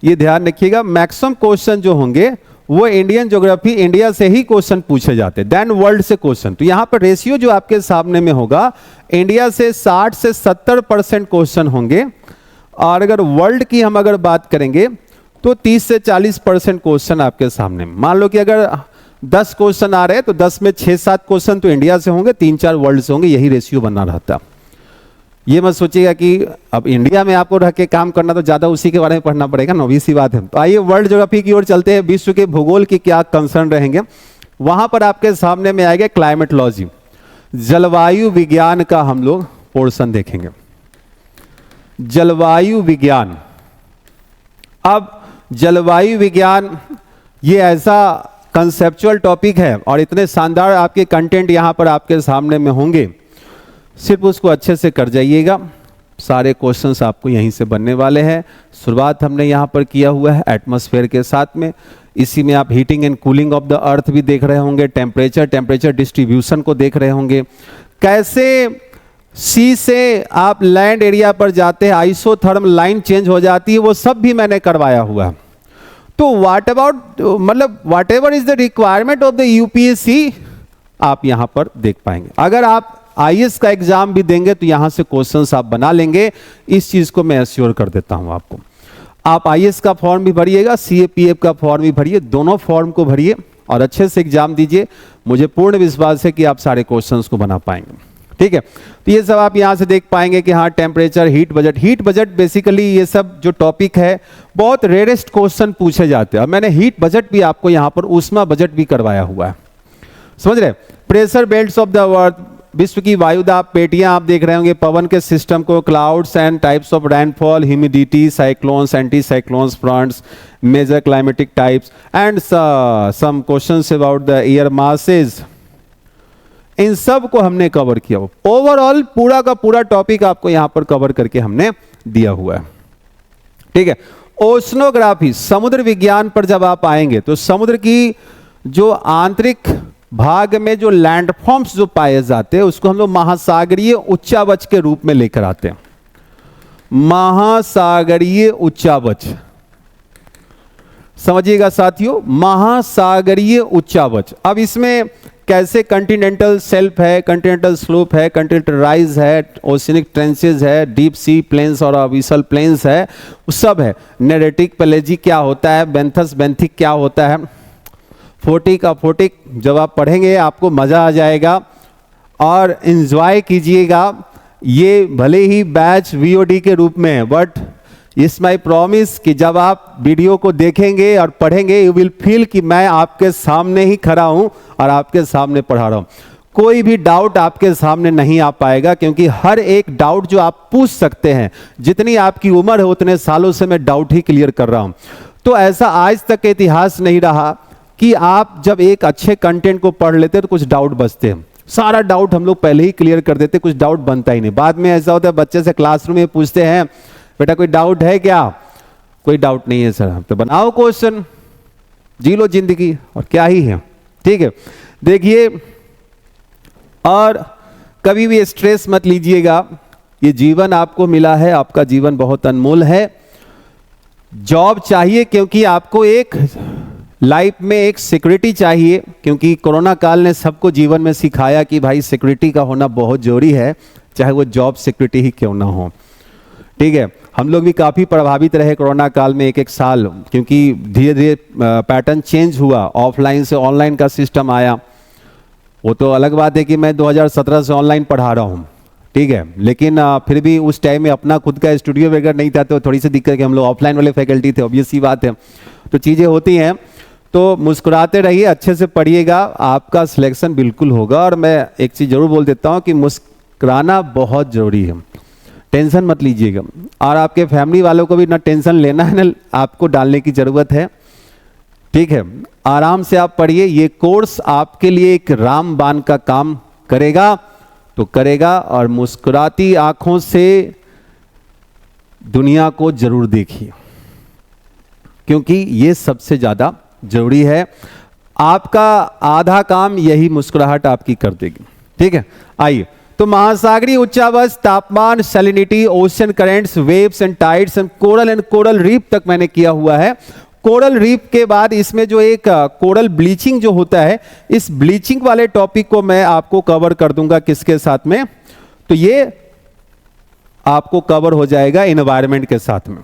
ये ध्यान रखिएगा। मैक्सिमम क्वेश्चन जो होंगे वो इंडियन ज्योग्राफी, इंडिया से ही क्वेश्चन पूछे जाते हैं, देन वर्ल्ड से क्वेश्चन। तो यहां पर रेशियो जो आपके सामने में होगा, इंडिया से 60 से 70% क्वेश्चन होंगे, और अगर वर्ल्ड की हम अगर बात करेंगे तो 30 से 40% क्वेश्चन आपके सामने। मान लो कि अगर 10 क्वेश्चन आ रहे हैं तो 10 में 6-7 क्वेश्चन तो इंडिया से होंगे, 3-4 वर्ल्ड से होंगे, यही रेशियो बना रहता। ये मत सोचिएगा कि अब इंडिया में आपको रह के काम करना तो ज्यादा उसी के बारे में पढ़ना पड़ेगा ना, सी बात है। तो आइए वर्ल्ड ज्योग्राफी की ओर चलते हैं। विश्व के भूगोल की क्या कंसर्न रहेंगे, वहां पर आपके सामने में आएगा क्लाइमेटोलॉजी, जलवायु विज्ञान का हम लोग पोर्शन देखेंगे। जलवायु विज्ञान, अब जलवायु विज्ञान ये ऐसा कंसेप्चुअल टॉपिक है और इतने शानदार आपके कंटेंट यहां पर आपके सामने में होंगे, सिर्फ उसको अच्छे से कर जाइएगा। सारे क्वेश्चंस आपको यहीं से बनने वाले हैं। शुरुआत हमने यहां पर किया हुआ है एटमॉस्फेयर के साथ में, इसी में आप heating and cooling of the earth भी देख रहे होंगे, टेम्परेचर डिस्ट्रीब्यूशन को देख रहे होंगे, कैसे सी से आप लैंड एरिया पर जाते हैं, आइसोथर्म लाइन चेंज हो जाती है, वो सब भी मैंने करवाया हुआ है। तो व्हाट अबाउट, मतलब what ever is the requirement of the UPSC, आप यहां पर देख पाएंगे। अगर आप आईएएस का एग्जाम भी देंगे तो यहां से क्वेश्चंस आप बना लेंगे, इस चीज को मैं एश्योर कर देता हूं आपको। आप आईएएस का फॉर्म भी भरिएगा, सीएपीएफ का फॉर्म भी भरिए, दोनों फॉर्म को भरिए और अच्छे से एग्जाम दीजिए। मुझे पूर्ण विश्वास है कि आप सारे क्वेश्चंस को बना पाएंगे। ठीक है। तो ये सब आप यहाँ से देख पाएंगे कि हाँ टेम्परेचर, हीट बजट बेसिकली ये सब जो टॉपिक है बहुत रेयरेस्ट क्वेश्चन पूछे जाते हैं। और मैंने हीट बजट भी आपको यहाँ पर ऊष्मा बजट भी करवाया हुआ है, समझ रहे। Pressure belts of the earth, विश्व की वायुदाब पेटियां आप देख रहे होंगे, पवन के सिस्टम को, clouds and types of rainfall, humidity, cyclones, anti cyclones, fronts, major climatic types and some questions about the air masses. इन सब को हमने कवर किया। ओवरऑल पूरा का पूरा टॉपिक आपको यहां पर कवर करके हमने दिया हुआ है, ठीक है। ओशनोग्राफी, समुद्र विज्ञान पर जब आप आएंगे तो समुद्र की जो आंतरिक भाग में जो लैंडफॉर्म्स जो पाए जाते हैं उसको हम लोग महासागरीय उच्चावच के रूप में लेकर आते हैं। महासागरीय उच्चावच, समझिएगा साथियों, महासागरीय उच्चावच। अब इसमें कैसे कंटिनेंटल शेल्फ है, कंटिनेंटल स्लोप है, कंटिनेंटल राइज है, ओशियनिक ट्रेंचेस है, डीप सी प्लेन्स और अबिसल प्लेन्स है, सब है। नेरेटिक पेलेजिक क्या होता है, बेंथस बेंथिक क्या होता है, फोटिक अफोटिक, जब आप पढ़ेंगे आपको मज़ा आ जाएगा और एंजॉय कीजिएगा। ये भले ही बैच वीओडी के रूप में है, बट इट्स माय प्रॉमिस कि जब आप वीडियो को देखेंगे और पढ़ेंगे यू विल फील कि मैं आपके सामने ही खड़ा हूं और आपके सामने पढ़ा रहा हूं। कोई भी डाउट आपके सामने नहीं आ पाएगा, क्योंकि हर एक डाउट जो आप पूछ सकते हैं, जितनी आपकी उम्र है उतने सालों से मैं डाउट ही क्लियर कर रहा हूं। तो ऐसा आज तक इतिहास नहीं रहा कि आप जब एक अच्छे कंटेंट को पढ़ लेते हैं तो कुछ डाउट बचते हैं। सारा डाउट हम लोग पहले ही क्लियर कर देते, कुछ डाउट बनता ही नहीं। बाद में ऐसा होता है बच्चे से क्लासरूम में पूछते हैं बेटा कोई डाउट है क्या, कोई डाउट नहीं है सर। तो बनाओ क्वेश्चन, जी लो जिंदगी, और क्या ही है, ठीक है। देखिए, और कभी भी स्ट्रेस मत लीजिएगा, ये जीवन आपको मिला है, आपका जीवन बहुत अनमोल है। जॉब चाहिए क्योंकि आपको एक लाइफ में एक सिक्योरिटी चाहिए, क्योंकि कोरोना काल ने सबको जीवन में सिखाया कि भाई सिक्योरिटी का होना बहुत जरूरी है, चाहे वो जॉब सिक्योरिटी ही क्यों ना हो, ठीक है। हम लोग भी काफ़ी प्रभावित रहे कोरोना काल में, एक साल, क्योंकि धीरे धीरे पैटर्न चेंज हुआ, ऑफलाइन से ऑनलाइन का सिस्टम आया। वो तो अलग बात है कि मैं 2017 से ऑनलाइन पढ़ा रहा हूँ, ठीक है, लेकिन फिर भी उस टाइम में अपना खुद का स्टूडियो वगैरह नहीं था, तो थोड़ी सी दिक्कत कि हम लोग ऑफलाइन वाले फैकल्टी थे, ऑब्वियस सी बात है। तो चीज़ें होती हैं, तो मुस्कुराते रहिए, अच्छे से पढ़िएगा, आपका सिलेक्शन बिल्कुल होगा। और मैं एक चीज़ जरूर बोल देता हूँ कि मुस्कुराना बहुत ज़रूरी है, टेंशन मत लीजिएगा। और आपके फैमिली वालों को भी ना टेंशन लेना है ना आपको डालने की ज़रूरत है, ठीक है। आराम से आप पढ़िए, ये कोर्स आपके लिए एक रामबाण का काम करेगा तो करेगा। और मुस्कुराती आंखों से दुनिया को जरूर देखिए, क्योंकि ये सबसे ज़्यादा जरूरी है। आपका आधा काम यही मुस्कुराहट आपकी कर देगी, ठीक है। आइए, तो महासागरीय उच्चावच, तापमान, salinity, ocean currents, waves and tides and coral reef तक मैंने किया हुआ है। कोरल रीफ के बाद इसमें जो एक कोरल ब्लीचिंग जो होता है, इस ब्लीचिंग वाले टॉपिक को मैं आपको कवर कर दूंगा किसके साथ में, तो ये आपको कवर हो जाएगा एनवायरनमेंट के साथ में।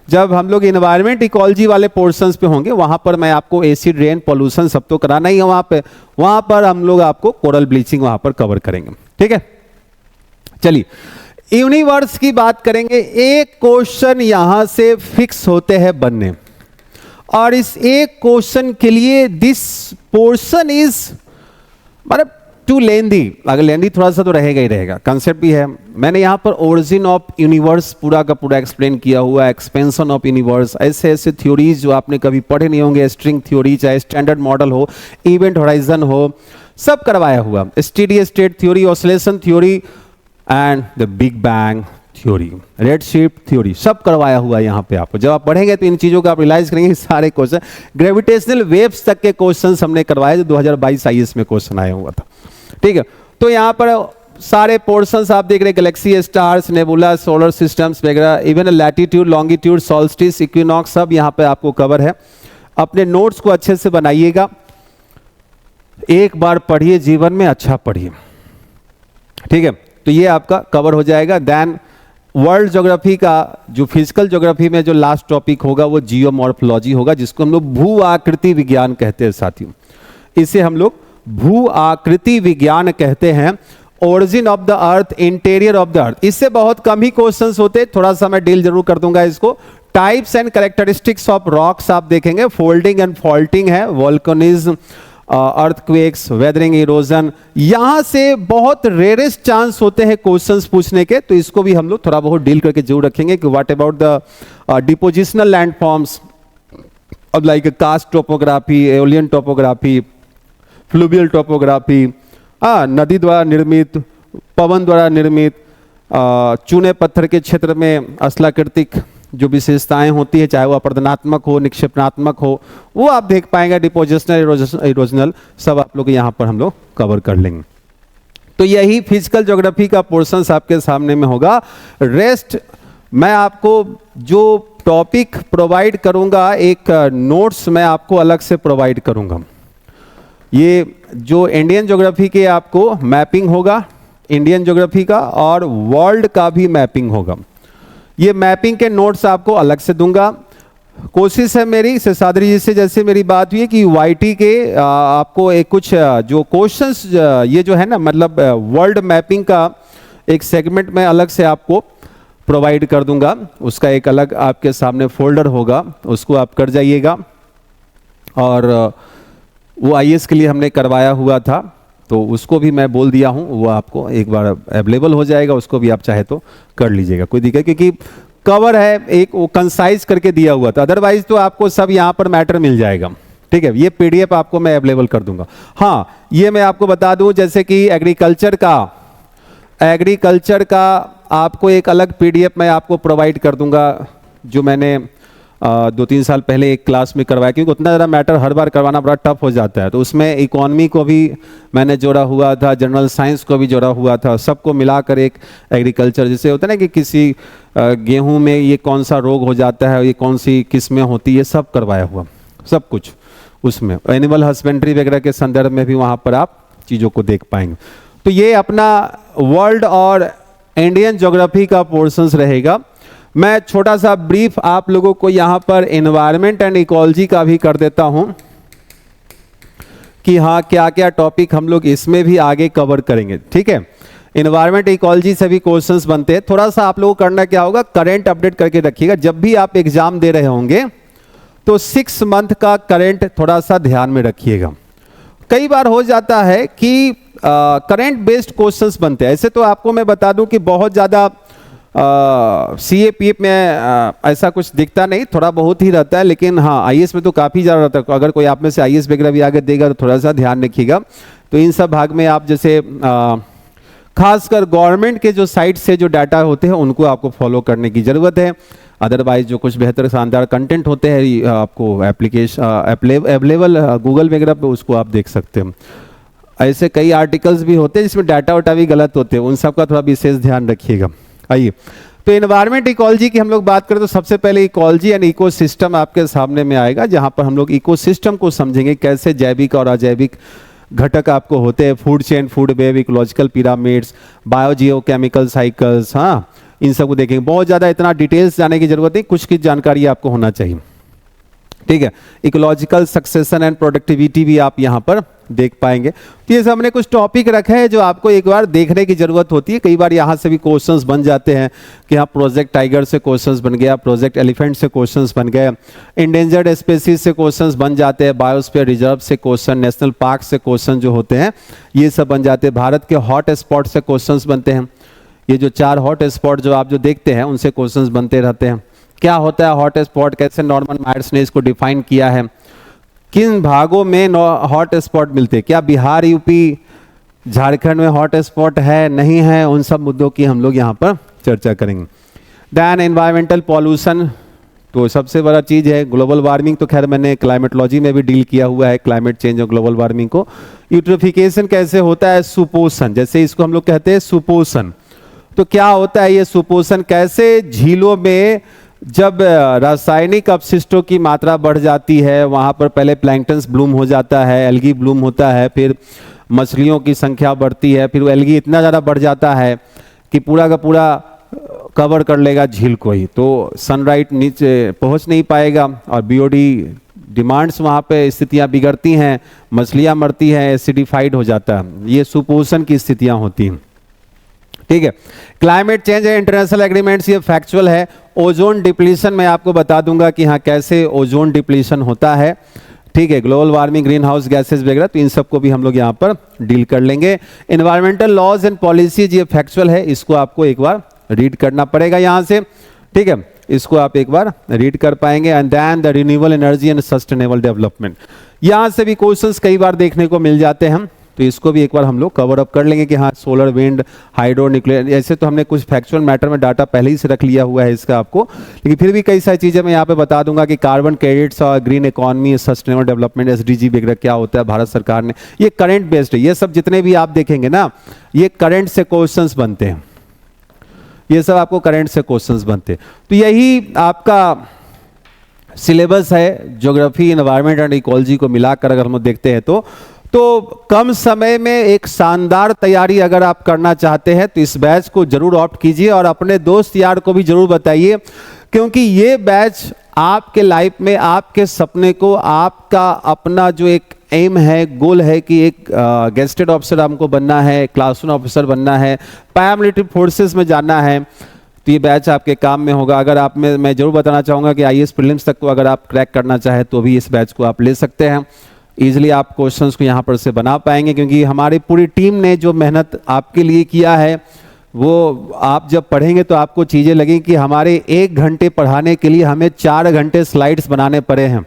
जब हम लोग एनवायरनमेंट इकोलॉजी वाले पोर्शंस पे होंगे, वहां पर मैं आपको एसिड रेन पॉल्यूशन सब तो कराना ही है वहां पर हम लोग आपको कोरल ब्लीचिंग वहां पर कवर करेंगे, ठीक है। चलिए, यूनिवर्स की बात करेंगे। एक क्वेश्चन यहां से फिक्स होते हैं बनने, और इस एक क्वेश्चन के लिए दिस पोर्शन इज मतलब टू लेंदी, अगर लेंदी थोड़ा सा तो रहेगा ही रहेगा, कंसेप्ट भी है। मैंने यहाँ पर ओरिजिन ऑफ यूनिवर्स पूरा का पूरा एक्सप्लेन किया हुआ है, एक्सपेंशन ऑफ यूनिवर्स, ऐसे ऐसे थ्योरीज जो आपने कभी पढ़े नहीं होंगे, स्ट्रिंग थ्योरी, चाहे स्टैंडर्ड मॉडल हो, इवेंट होराइजन हो, सब करवाया हुआ, steady state theory, oscillation theory and the big bang theory, red shift theory, सब करवाया हुआ है यहाँ पे आपको। जब आप पढ़ेंगे तो इन चीज़ों को आप रियलाइज करेंगे, सारे क्वेश्चन, ग्रेविटेशनल वेव्स तक के क्वेश्चन हमने करवाए जो 2022 आईएएस में क्वेश्चन आया हुआ था, ठीक है। तो यहाँ पर सारे पोर्शंस आप देख रहे हैं, galaxy, stars, nebula, solar systems वगैरह, even latitude, longitude, solstice, equinox, सब यहाँ पे आपको कवर है। अपने नोट्स को अच्छे से बनाइएगा, एक बार पढ़िए, जीवन में अच्छा पढ़िए, ठीक है। तो ये आपका कवर हो जाएगा। देन वर्ल्ड ज्योग्राफी का जो फिजिकल ज्योग्राफी में जो लास्ट टॉपिक होगा वो जियोमॉर्फोलॉजी होगा, जिसको हम लोग भू आकृति विज्ञान कहते हैं साथियों। इसे हम लोग भू आकृति विज्ञान कहते हैं। Origin of the earth, interior of the earth. इससे बहुत कम ही क्वेश्चंस होते, थोड़ा सा मैं डील जरूर कर दूंगा इसको। Types and characteristics of rocks आप देखेंगे, फोल्डिंग एंड फॉल्टिंग है, वोल्केनिज्म, अर्थक्वेक्स, वेदरिंग, इरोजन। यहां से बहुत रेयरेस्ट चांस होते हैं क्वेश्चंस पूछने के, तो इसको भी हम लोग थोड़ा बहुत डील करके जरूर रखेंगे कि what about the depositional landforms अब like karst topography, aeolian topography, fluvial topography, नदी द्वारा निर्मित, पवन द्वारा निर्मित, चूने पत्थर के क्षेत्र में स्थलाकृतिक जो विशेषताएं होती है, चाहे वो अपरदनात्मक हो, निक्षेपणात्मक हो, वो आप देख पाएंगे। डिपोजिशनल, इरोजनल, सब आप लोग यहाँ पर हम लोग कवर कर लेंगे। तो यही फिजिकल ज्योग्राफी का पोर्शन आपके सामने में होगा। रेस्ट मैं आपको जो टॉपिक प्रोवाइड करूंगा, एक नोट्स मैं आपको अलग से प्रोवाइड करूंगा। ये जो इंडियन ज्योग्राफी के आपको मैपिंग होगा, इंडियन ज्योग्राफी का, और वर्ल्ड का भी मैपिंग होगा। ये मैपिंग के नोट्स आपको अलग से दूंगा। कोशिश है मेरी शेषाद्री जी से, जैसे मेरी बात हुई है कि वाईटी के आपको एक कुछ जो क्वेश्चंस ये जो है ना, मतलब वर्ल्ड मैपिंग का एक सेगमेंट में अलग से आपको प्रोवाइड कर दूंगा। उसका एक अलग आपके सामने फोल्डर होगा, उसको आप कर जाइएगा। और वो आईएएस के लिए हमने करवाया हुआ था, तो उसको भी मैं बोल दिया हूँ, वो आपको एक बार अवेलेबल हो जाएगा, उसको भी आप चाहे तो कर लीजिएगा, कोई दिक्कत, क्योंकि कवर है, एक वो कंसाइज करके दिया हुआ था। अदरवाइज तो आपको सब यहाँ पर मैटर मिल जाएगा, ठीक है। ये पीडीएफ आपको मैं अवेलेबल कर दूंगा। हाँ, ये मैं आपको बता दूं, जैसे कि एग्रीकल्चर का आपको एक अलग पीडीएफ मैं आपको प्रोवाइड कर दूंगा, जो मैंने 2-3 साल पहले एक क्लास में करवाया, क्योंकि उतना ज़्यादा मैटर हर बार करवाना बड़ा टफ हो जाता है। तो उसमें इकोनॉमी को भी मैंने जोड़ा हुआ था, जनरल साइंस को भी जोड़ा हुआ था, सबको मिलाकर एक एग्रीकल्चर, जैसे होता है ना कि किसी गेहूं में ये कौन सा रोग हो जाता है, ये कौन सी किस्में होती है, सब करवाया हुआ, सब कुछ उसमें। एनिमल हस्बेंड्री वगैरह के संदर्भ में भी वहाँ पर आप चीज़ों को देख पाएंगे। तो ये अपना वर्ल्ड और इंडियन ज्योग्राफी का पोर्शंस रहेगा। मैं छोटा सा ब्रीफ आप लोगों को यहाँ पर एनवायरनमेंट एंड इकोलॉजी का भी कर देता हूँ कि हाँ क्या क्या टॉपिक हम लोग इसमें भी आगे कवर करेंगे, ठीक है। एनवायरनमेंट इकोलॉजी से भी क्वेश्चंस बनते हैं। थोड़ा सा आप लोगों को करना क्या होगा, करंट अपडेट करके रखिएगा। जब भी आप एग्जाम दे रहे होंगे तो 6 मंथ का करंट थोड़ा सा ध्यान में रखिएगा। कई बार हो जाता है कि करंट बेस्ड क्वेश्चंस बनते हैं। ऐसे तो आपको मैं बता दूं कि बहुत ज़्यादा CAPF में ऐसा कुछ दिखता नहीं, थोड़ा बहुत ही रहता है, लेकिन हाँ आईएएस में तो काफ़ी ज़्यादा रहता है। अगर कोई आप में से आईएएस वगैरह भी आगे देगा तो थोड़ा सा ध्यान रखिएगा। तो इन सब भाग में आप जैसे खासकर गवर्नमेंट के जो साइट से जो डाटा होते हैं उनको आपको फॉलो करने की ज़रूरत है। अदरवाइज जो कुछ बेहतर शानदार कंटेंट होते हैं आपको एप्लीकेशन अवेलेबल गूगल वगैरह पे, उसको आप देख सकते हैं। ऐसे कई आर्टिकल्स भी होते हैं जिसमें डाटा वाटा भी गलत होते हैं, उन सब का थोड़ा विशेष ध्यान रखिएगा। आइए, तो एनवायरनमेंट इकोलॉजी की हम लोग बात करें तो सबसे पहले इकोलॉजी एंड इकोसिस्टम आपके सामने में आएगा, जहां पर हम लोग इकोसिस्टम को समझेंगे, कैसे जैविक और अजैविक घटक आपको होते हैं, food chain, food web, ecological pyramids, biogeochemical cycles, हाँ इन सब को देखेंगे। बहुत ज़्यादा इतना डिटेल्स जाने की जरूरत नहीं, कुछ की जानकारी आपको होना चाहिए, ठीक है। इकोलॉजिकल सक्सेशन एंड प्रोडक्टिविटी भी आप यहाँ पर देख पाएंगे। तो ये सब हमने कुछ टॉपिक रखे हैं जो आपको एक बार देखने की जरूरत होती है। कई बार यहाँ से भी क्वेश्चंस बन जाते हैं कि हाँ प्रोजेक्ट टाइगर से क्वेश्चंस बन गया, प्रोजेक्ट एलिफेंट से क्वेश्चंस बन गए, इंडेंजर्ड स्पेसीज से क्वेश्चंस बन जाते हैं, बायोस्फीयर रिजर्व से क्वेश्चन, नेशनल पार्क से क्वेश्चन जो होते हैं ये सब बन जाते हैं, भारत के हॉट स्पॉट से क्वेश्चंस बनते हैं। ये जो 4 हॉट स्पॉट जो आप जो देखते हैं उनसे क्वेश्चंस बनते रहते हैं। क्या होता है हॉट स्पॉट, कैसे नॉर्मन मायर्स ने इसको डिफाइन किया है, किन भागों में हॉट स्पॉट मिलते हैं, क्या बिहार, यूपी, झारखंड में हॉट स्पॉट है नहीं है, उन सब मुद्दों की हम लोग यहाँ पर चर्चा करेंगे। दैन एनवायरमेंटल पॉल्यूशन, तो सबसे बड़ा चीज़ है ग्लोबल वार्मिंग, तो खैर मैंने क्लाइमेटोलॉजी में भी डील किया हुआ है क्लाइमेट चेंज और ग्लोबल वार्मिंग को। यूट्रोफिकेशन कैसे होता है, सुपोषण, जैसे इसको हम लोग कहते हैं सुपोषण। तो क्या होता है ये सुपोषण, कैसे झीलों में जब रासायनिक अपशिष्टों की मात्रा बढ़ जाती है, वहाँ पर पहले प्लैंक्टन्स ब्लूम हो जाता है, एल्गी ब्लूम होता है, फिर मछलियों की संख्या बढ़ती है, फिर वो एल्गी इतना ज़्यादा बढ़ जाता है कि पूरा का पूरा कवर कर लेगा झील को ही, तो सनलाइट नीचे पहुँच नहीं पाएगा और बीओडी डिमांड्स वहाँ पे स्थितियाँ बिगड़ती हैं, मछलियाँ मरती हैं, एसिडिफाइड हो जाता है। ये सुपोषण की स्थितियाँ होती हैं। ठीक है। क्लाइमेट चेंज है, इंटरनेशनल एग्रीमेंट्स, ये फैक्चुअल है। ओजोन डिप्लीशन मैं आपको बता दूंगा कि हाँ कैसे ओजोन डिप्लीशन होता है, ठीक है। Global warming, green house gases वगैरह, तो इन सबको भी हम लोग यहाँ पर डील कर लेंगे। एनवायरमेंटल लॉज एंड पॉलिसीज, ये फैक्चुअल है, इसको आपको एक बार रीड करना पड़ेगा यहाँ से, ठीक है। इसको आप एक बार रीड कर पाएंगे। And then the renewable energy and sustainable development, यहाँ से भी क्वेश्चंस कई बार देखने को मिल जाते हैं, तो इसको भी एक बार हम लोग कवर अप कर लेंगे कि हाँ सोलर, विंड, हाइड्रो, न्यूक्लियर, ऐसे तो हमने कुछ फैक्चुअल मैटर में डाटा पहले ही से रख लिया हुआ है इसका आपको, लेकिन फिर भी कई सारी चीज़ें मैं यहाँ पे बता दूंगा कि कार्बन क्रेडिट्स और green economy, sustainable development, SDG वगैरह क्या होता है भारत सरकार ने, ये करंट बेस्ड है। ये सब जितने भी आप देखेंगे ना, ये करंट से क्वेश्चंस बनते हैं, ये सब आपको करंट से क्वेश्चंस बनते हैं। तो यही आपका सिलेबस है, ज्योग्राफी, एनवायरनमेंट एंड इकोलॉजी को मिलाकर अगर हम देखते हैं तो कम समय में एक शानदार तैयारी अगर आप करना चाहते हैं तो इस बैच को जरूर ऑप्ट कीजिए और अपने दोस्त यार को भी जरूर बताइए, क्योंकि ये बैच आपके लाइफ में, आपके सपने को, आपका अपना जो एक एम है, गोल है कि एक गेस्टेड ऑफिसर हमको बनना है, क्लासरूम ऑफिसर बनना है, पैरामिलिट्री फोर्सेस में जाना है, तो ये बैच आपके काम में होगा। अगर आप में मैं जरूर बताना चाहूँगा कि IAS प्रीलिम्स तक को अगर आप क्रैक करना चाहें तो भी इस बैच को आप ले सकते हैं। ईजिली आप क्वेश्चंस को यहाँ पर से बना पाएंगे, क्योंकि हमारी पूरी टीम ने जो मेहनत आपके लिए किया है वो आप जब पढ़ेंगे तो आपको चीज़ें लगेंगी कि हमारे 1 घंटे पढ़ाने के लिए हमें 4 घंटे स्लाइड्स बनाने पड़े हैं।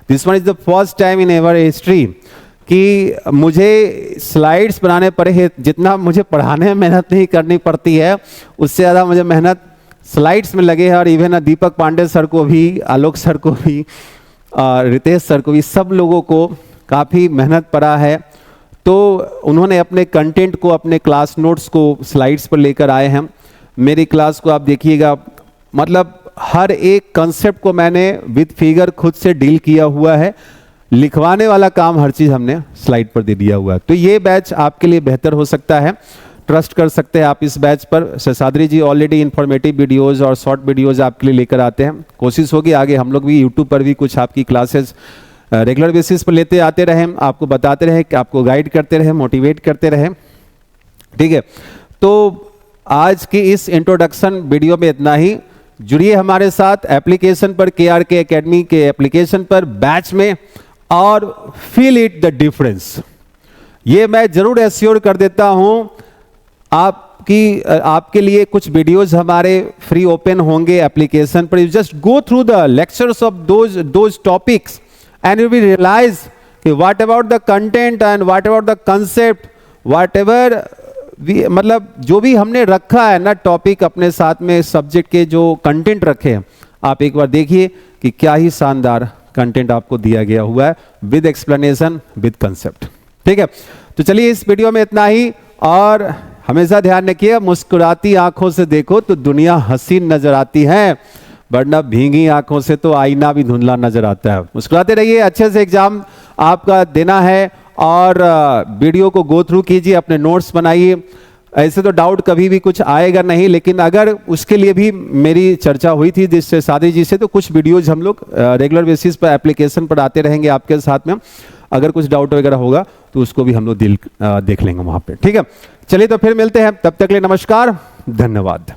This one is the first time in ever history कि मुझे स्लाइड्स बनाने पड़े हैं। जितना मुझे पढ़ाने में मेहनत नहीं करनी पड़ती है, उससे ज़्यादा मुझे मेहनत स्लाइड्स में लगे है। और इवन दीपक पांडे सर को भी, आलोक सर को भी, रितेश सर को भी, सब लोगों को काफ़ी मेहनत पड़ा है। तो उन्होंने अपने कंटेंट को, अपने क्लास नोट्स को स्लाइड्स पर लेकर आए हैं। मेरी क्लास को आप देखिएगा, मतलब हर एक कंसेप्ट को मैंने विद फिगर खुद से डील किया हुआ है। लिखवाने वाला काम हर चीज़ हमने स्लाइड पर दे दिया हुआ है। तो ये बैच आपके लिए बेहतर हो सकता है, ट्रस्ट कर सकते हैं आप इस बैच पर। शेषाद्री जी ऑलरेडी इन्फॉर्मेटिव वीडियोज़ और शॉर्ट वीडियोज़ आपके लिए लेकर आते हैं। कोशिश होगी आगे हम लोग भी यूट्यूब पर भी कुछ आपकी क्लासेस रेगुलर बेसिस पर लेते आते रहें, आपको बताते रहें, आपको गाइड करते रहें, मोटिवेट करते रहें, ठीक है। तो आज की इस इंट्रोडक्शन वीडियो में इतना ही। जुड़िए हमारे साथ एप्लीकेशन पर, KRK एकेडमी के एप्लीकेशन पर, बैच में, और फील इट द डिफरेंस। ये मैं जरूर एश्योर कर देता हूं, आपके लिए कुछ वीडियोस हमारे फ्री ओपन होंगे एप्लीकेशन पर। You just go through the lectures of those topics and you will realize कि what about the content and what about the concept, whatever मतलब जो भी हमने रखा है ना टॉपिक अपने साथ में, सब्जेक्ट के जो कंटेंट रखे हैं, आप एक बार देखिए कि क्या ही शानदार कंटेंट आपको दिया गया हुआ है, विद एक्सप्लेनेशन, विद कंसेप्ट, ठीक है। तो चलिए इस वीडियो में इतना ही, और हमेशा ध्यान रखिए, मुस्कुराती आंखों से देखो तो दुनिया हसीन नजर आती है, वरना भीगी आंखों से तो आईना भी धुंधला नजर आता है। मुस्कुराते रहिए, अच्छे से एग्जाम आपका देना है, और वीडियो को गो थ्रू कीजिए, अपने नोट्स बनाइए। ऐसे तो डाउट कभी भी कुछ आएगा नहीं, लेकिन अगर उसके लिए भी मेरी चर्चा हुई थी जिससे सादी जी से, तो कुछ वीडियोज हम लोग रेगुलर बेसिस पर एप्लीकेशन पर आते रहेंगे आपके साथ में। अगर कुछ डाउट वगैरह होगा तो उसको भी हम लोग देख लेंगे वहाँ पे, ठीक है। चलिए तो फिर मिलते हैं, तब तक के लिए नमस्कार, धन्यवाद।